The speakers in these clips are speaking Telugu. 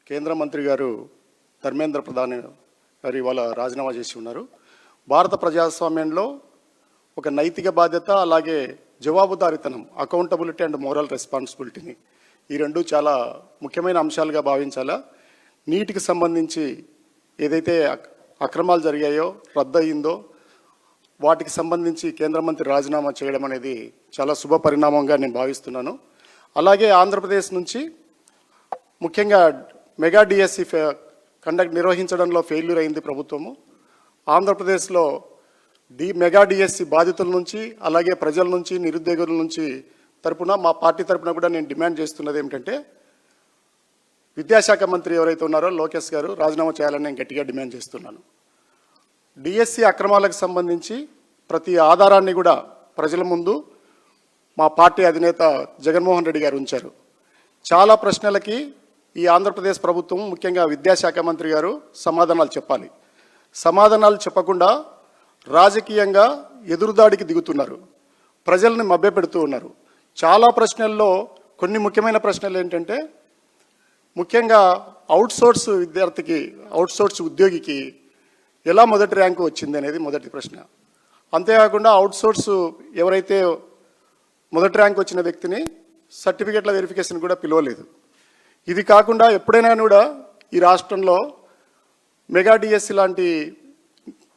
కేంద్ర మంత్రి గారు ధర్మేంద్ర ప్రధాన్ గారు ఇవాళ రాజీనామా చేసి ఉన్నారు. భారత ప్రజాస్వామ్యంలో ఒక నైతిక బాధ్యత అలాగే జవాబుదారీతనం, అకౌంటబిలిటీ అండ్ మోరల్ రెస్పాన్సిబిలిటీని ఈ రెండు చాలా ముఖ్యమైన అంశాలుగా భావించాలా. నీటికి సంబంధించి ఏదైతే అక్రమాలు జరిగాయో, రద్దు అయ్యిందో వాటికి సంబంధించి కేంద్ర మంత్రి రాజీనామా చేయడం అనేది చాలా శుభ పరిణామంగా నేను భావిస్తున్నాను. అలాగే ఆంధ్రప్రదేశ్ నుంచి ముఖ్యంగా మెగా డిఎస్సి నిర్వహించడంలో ఫెయిల్యూర్ అయింది ప్రభుత్వము. ఆంధ్రప్రదేశ్లో మెగా డిఎస్సి బాధితుల నుంచి అలాగే ప్రజల నుంచి, నిరుద్యోగుల నుంచి తరపున మా పార్టీ తరపున కూడా నేను డిమాండ్ చేస్తున్నది ఏమిటంటే, విద్యాశాఖ మంత్రి ఎవరైతే ఉన్నారో లోకేష్ గారు రాజీనామా చేయాలని నేను గట్టిగా డిమాండ్ చేస్తున్నాను. డిఎస్సి అక్రమాలకు సంబంధించి ప్రతి ఆధారాన్ని కూడా ప్రజల ముందు మా పార్టీ అధినేత జగన్మోహన్ రెడ్డి గారు ఉంచారు. చాలా ప్రశ్నలకి ఈ ఆంధ్రప్రదేశ్ ప్రభుత్వం, ముఖ్యంగా విద్యాశాఖ మంత్రి గారు సమాధానాలు చెప్పాలి. సమాధానాలు చెప్పకుండా రాజకీయంగా ఎదురుదాడికి దిగుతున్నారు, ప్రజల్ని మభ్యపెడుతూ ఉన్నారు. చాలా ప్రశ్నల్లో కొన్ని ముఖ్యమైన ప్రశ్నలు ఏంటంటే, ముఖ్యంగా అవుట్సోర్స్ విద్యార్థికి, అవుట్సోర్స్ ఉద్యోగికి ఎలా మొదటి ర్యాంకు వచ్చింది అనేది మొదటి ప్రశ్న. అంతేకాకుండా అవుట్సోర్స్ ఎవరైతే మొదటి ర్యాంక్ వచ్చిన వ్యక్తిని సర్టిఫికేట్ల వెరిఫికేషన్ కూడా పిలవలేదు. ఇది కాకుండా ఎప్పుడైనా కూడా ఈ రాష్ట్రంలో మెగా డిఎస్సి లాంటి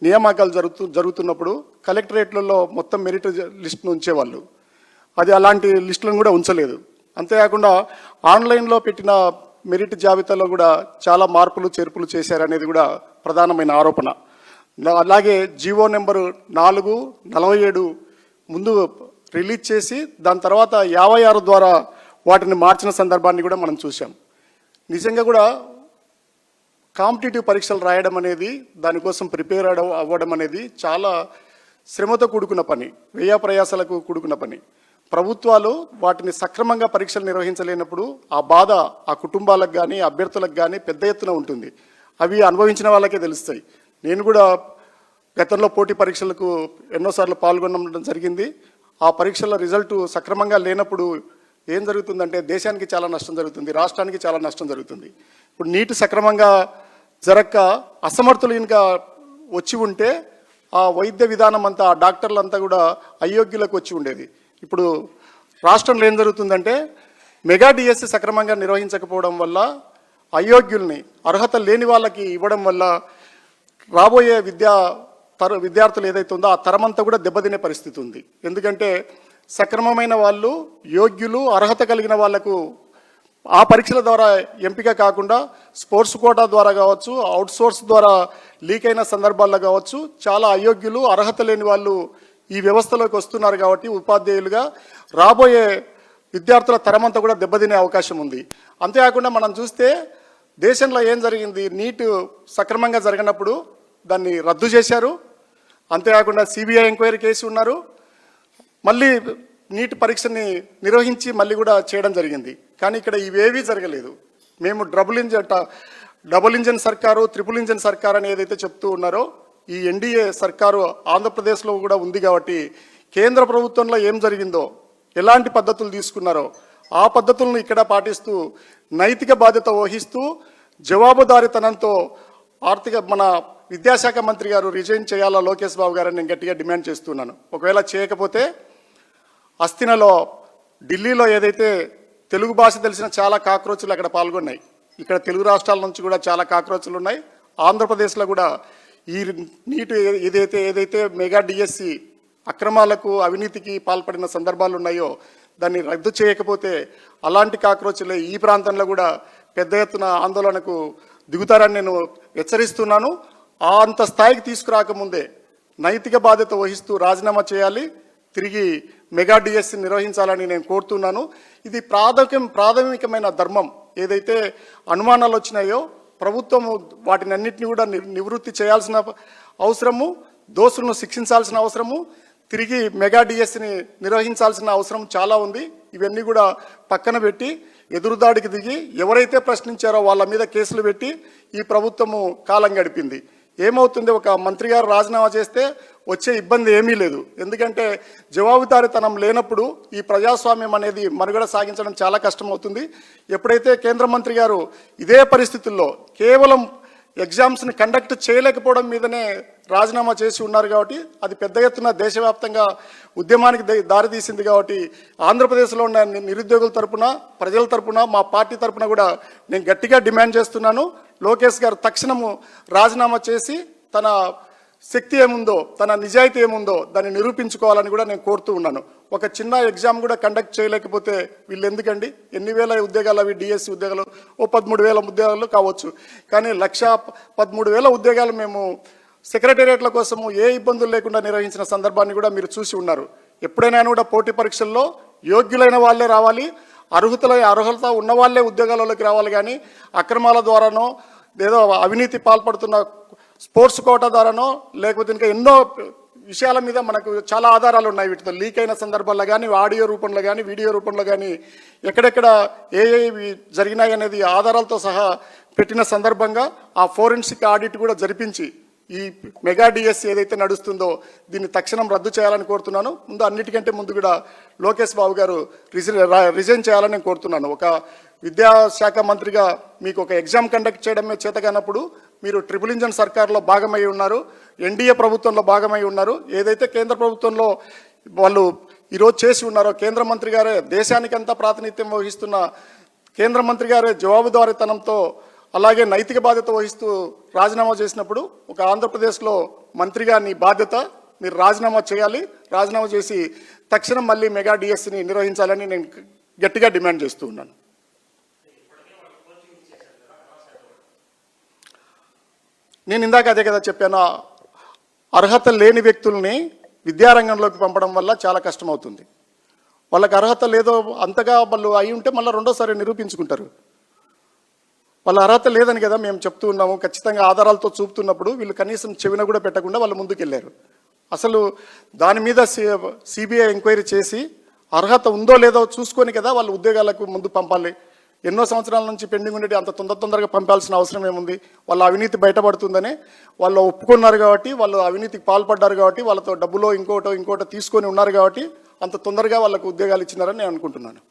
నియామకాలు జరుగుతున్నప్పుడు కలెక్టరేట్లలో మొత్తం మెరిట్ లిస్టును ఉంచేవాళ్ళు. అది అలాంటి లిస్టులను కూడా ఉంచలేదు. అంతేకాకుండా ఆన్లైన్లో పెట్టిన మెరిట్ జాబితాలో కూడా చాలా మార్పులు చేర్పులు చేశారనేది కూడా ప్రధానమైన ఆరోపణ. అలాగే జీవో నెంబరు 447 ముందు రిలీజ్ చేసి దాని తర్వాత 56 ద్వారా వాటిని మార్చిన సందర్భాన్ని కూడా మనం చూసాం. నిజంగా కూడా కాంపిటేటివ్ పరీక్షలు రాయడం అనేది, దానికోసం ప్రిపేర్ అవ్వడం అనేది చాలా శ్రమతో కూడుకున్న పని, వ్యయ ప్రయాసాలకు కూడుకున్న పని. ప్రభుత్వాలు వాటిని సక్రమంగా పరీక్షలు నిర్వహించలేనప్పుడు ఆ బాధ ఆ కుటుంబాలకు కానీ, అభ్యర్థులకు కానీ పెద్ద ఎత్తున ఉంటుంది. అవి అనుభవించిన వాళ్ళకే తెలుస్తాయి. నేను కూడా గతంలో పోటీ పరీక్షలకు ఎన్నోసార్లు పాల్గొనడం జరిగింది. ఆ పరీక్షల రిజల్ట్ సక్రమంగా లేనప్పుడు ఏం జరుగుతుందంటే దేశానికి చాలా నష్టం జరుగుతుంది, రాష్ట్రానికి చాలా నష్టం జరుగుతుంది. ఇప్పుడు నీటి సక్రమంగా జరక్క అసమర్థులు ఇంకా వచ్చి ఉంటే ఆ వైద్య విధానం అంతా, ఆ డాక్టర్లంతా కూడా అయోగ్యులకు వచ్చి ఉండేది. ఇప్పుడు రాష్ట్రంలో ఏం జరుగుతుందంటే, మెగా డిఎస్సి సక్రమంగా నిర్వహించకపోవడం వల్ల అయోగ్యుల్ని, అర్హత లేని వాళ్ళకి ఇవ్వడం వల్ల రాబోయే విద్యార్థులు ఏదైతే ఉందో ఆ తరమంతా కూడా దెబ్బతినే పరిస్థితి ఉంది. ఎందుకంటే సక్రమమైన వాళ్ళు, యోగ్యులు, అర్హత కలిగిన వాళ్లకు ఆ పరీక్షల ద్వారా ఎంపిక కాకుండా స్పోర్ట్స్ కోటా ద్వారా కావచ్చు, అవుట్సోర్స్ ద్వారా లీక్ అయిన సందర్భాల్లో కావచ్చు, చాలా అయోగ్యులు, అర్హత లేని వాళ్ళు ఈ వ్యవస్థలోకి వస్తున్నారు. కాబట్టి ఉపాధ్యాయులుగా రాబోయే విద్యార్థుల తరమంతా కూడా దెబ్బతినే అవకాశం ఉంది. అంతేకాకుండా మనం చూస్తే దేశంలో ఏం జరిగింది, నీట్ సక్రమంగా జరగనప్పుడు దాన్ని రద్దు చేశారు. అంతేకాకుండా సిబిఐ ఎంక్వైరీ కేసు ఉన్నారు. మళ్ళీ నీట్ పరీక్షని నిర్వహించి మళ్ళీ కూడా చేయడం జరిగింది. కానీ ఇక్కడ ఇవేవీ జరగలేదు. మేము డబుల్ ఇంజన్ సర్కారు, ట్రిపుల్ ఇంజన్ సర్కారు అని ఏదైతే చెప్తూ ఉన్నారో, ఈ ఎన్డీఏ సర్కారు ఆంధ్రప్రదేశ్లో కూడా ఉంది. కాబట్టి కేంద్ర ప్రభుత్వంలో ఏం జరిగిందో, ఎలాంటి పద్ధతులు తీసుకున్నారో ఆ పద్ధతులను ఇక్కడ పాటిస్తూ, నైతిక బాధ్యత వహిస్తూ, జవాబుదారీతనంతో మన విద్యాశాఖ మంత్రి గారు రిజైన్ చేయాలా లోకేష్ బాబు గారని నేను గట్టిగా డిమాండ్ చేస్తున్నాను. ఒకవేళ చేయకపోతే అస్థినలో, ఢిల్లీలో ఏదైతే తెలుగు భాష తెలిసిన చాలా కాక్రోచులు అక్కడ పాల్గొన్నాయి. ఇక్కడ తెలుగు రాష్ట్రాల నుంచి కూడా చాలా కాక్రోచులు ఉన్నాయి. ఆంధ్రప్రదేశ్లో కూడా ఈ నీటి ఏదైతే మెగా డిఎస్సి అక్రమాలకు, అవినీతికి పాల్పడిన సందర్భాలు ఉన్నాయో దాన్ని రద్దు చేయకపోతే అలాంటి కాక్రోచులే ఈ ప్రాంతంలో కూడా పెద్ద ఎత్తున ఆందోళనకు దిగుతారని నేను హెచ్చరిస్తున్నాను. అంత స్థాయికి తీసుకురాకముందే నైతిక బాధ్యత వహిస్తూ రాజీనామా చేయాలి, తిరిగి మెగా డిఎస్సి నిర్వహించాలని నేను కోరుతున్నాను. ఇది ప్రాథమికమైన ధర్మం. ఏదైతే అనుమానాలు వచ్చినాయో ప్రభుత్వం వాటిని అన్నింటినీ కూడా నివృత్తి చేయాల్సిన అవసరము, దోషులను శిక్షించాల్సిన అవసరము, తిరిగి మెగా డిఎస్సిని నిర్వహించాల్సిన అవసరం చాలా ఉంది. ఇవన్నీ కూడా పక్కన పెట్టి ఎదురుదాడికి దిగి ఎవరైతే ప్రశ్నించారో వాళ్ళ మీద కేసులు పెట్టి ఈ ప్రభుత్వము కాలం గడిపింది. ఏమవుతుంది, ఒక మంత్రి గారు రాజీనామా చేస్తే వచ్చే ఇబ్బంది ఏమీ లేదు. ఎందుకంటే జవాబుదారీతనం లేనప్పుడు ఈ ప్రజాస్వామ్యం అనేది మనుగడ సాగించడం చాలా కష్టమవుతుంది. ఎప్పుడైతే కేంద్ర మంత్రి గారు ఇదే పరిస్థితుల్లో కేవలం ఎగ్జామ్స్ని కండక్ట్ చేయలేకపోవడం మీదనే రాజీనామా చేసి ఉన్నారు కాబట్టి అది పెద్ద ఎత్తున దేశవ్యాప్తంగా ఉద్యమానికి దారితీసింది. కాబట్టి ఆంధ్రప్రదేశ్లో ఉన్న నిరుద్యోగుల తరపున, ప్రజల తరపున, మా పార్టీ తరపున కూడా నేను గట్టిగా డిమాండ్ చేస్తున్నాను. లోకేష్ గారు తక్షణము రాజీనామా చేసి తన శక్తి ఏముందో, తన నిజాయితీ ఏముందో దాన్ని నిరూపించుకోవాలని కూడా నేను కోరుతూ ఉన్నాను. ఒక చిన్న ఎగ్జామ్ కూడా కండక్ట్ చేయలేకపోతే వీళ్ళు ఎందుకండి? ఎన్ని వేల ఉద్యోగాలు అవి డిఎస్సి ఉద్యోగాలు? ఓ 13,000 ఉద్యోగాలు కావచ్చు. కానీ 1,13,000 ఉద్యోగాలు మేము సెక్రటేరియట్ల కోసము ఏ ఇబ్బందులు లేకుండా నిర్వహించిన సందర్భాన్ని కూడా మీరు చూసి ఉన్నారు. ఎప్పుడైనా కూడా పోటీ పరీక్షల్లో యోగ్యులైన వాళ్ళే రావాలి, అర్హత ఉన్న వాళ్ళే ఉద్యోగాలలోకి రావాలి. కానీ అక్రమాల ద్వారానో ఏదో అవినీతి పాల్పడుతున్న స్పోర్ట్స్ కోటా ద్వారానో లేకపోతే ఇంకా ఎన్నో విషయాల మీద మనకు చాలా ఆధారాలు ఉన్నాయి. వీటితో లీక్ అయిన సందర్భాల్లో కానీ, ఆడియో రూపంలో కానీ, వీడియో రూపంలో కానీ ఎక్కడెక్కడ ఏ జరిగినాయి అనేది ఆధారాలతో సహా పెట్టిన సందర్భంగా ఆ ఫోరెన్సిక్ ఆడిట్ కూడా జరిపించి ఈ మెగా డిఎస్సి ఏదైతే నడుస్తుందో దీన్ని తక్షణం రద్దు చేయాలని కోరుతున్నాను. అన్నిటికంటే ముందు కూడా లోకేష్ బాబు గారు రిజైన్ చేయాలని నేను కోరుతున్నాను. ఒక విద్యాశాఖ మంత్రిగా మీకు ఒక ఎగ్జామ్ కండక్ట్ చేయడమే చేతగానప్పుడు మీరు ట్రిపుల్ ఇంజన్ సర్కార్లో భాగమై ఉన్నారు, ఎన్డీఏ ప్రభుత్వంలో భాగమై ఉన్నారు. ఏదైతే కేంద్ర ప్రభుత్వంలో వాళ్ళు ఈరోజు చేసి ఉన్నారో, కేంద్ర మంత్రి గారే దేశానికంతా ప్రాతినిధ్యం వహిస్తున్న కేంద్ర మంత్రి గారే జవాబుదారీతనంతో అలాగే నైతిక బాధ్యత వహిస్తూ రాజీనామా చేసినప్పుడు ఒక ఆంధ్రప్రదేశ్లో మంత్రిగా నీ బాధ్యత, మీరు రాజీనామా చేయాలి. రాజీనామా చేసి తక్షణం మళ్ళీ మెగా డిఎస్సిని నిర్వహించాలని నేను గట్టిగా డిమాండ్ చేస్తూ ఉన్నాను. నేను ఇందాక అదే కదా చెప్పాను, అర్హత లేని వ్యక్తుల్ని విద్యారంగంలోకి పంపడం వల్ల చాలా కష్టమవుతుంది. వాళ్ళకి అర్హత లేదో అంతగా వాళ్ళు అయి ఉంటే మళ్ళీ రెండోసారి నిరూపించుకుంటారు. వాళ్ళ అర్హత లేదని కదా మేము చెప్తూ ఉన్నాము. ఖచ్చితంగా ఆధారాలతో చూపుతున్నప్పుడు వీళ్ళు కనీసం చెవిన కూడా పెట్టకుండా వాళ్ళు ముందుకెళ్ళారు. అసలు దాని మీద సిబిఐ ఎంక్వైరీ చేసి అర్హత ఉందో లేదో చూసుకొని కదా వాళ్ళు ఉద్యోగాలకు ముందు పంపాలి. ఎన్నో సంవత్సరాల నుంచి పెండింగ్ ఉండేది అంత తొందరగా పంపాల్సిన అవసరం ఏముంది? వాళ్ళ అవినీతి బయటపడుతుందని వాళ్ళు ఒప్పుకున్నారు కాబట్టి, వాళ్ళు అవినీతికి పాల్పడ్డారు కాబట్టి, వాళ్ళతో డబ్బులో ఇంకోటో తీసుకొని ఉన్నారు కాబట్టి అంత తొందరగా వాళ్ళకు ఉద్యోగాలు ఇచ్చినారని నేను అనుకుంటున్నాను.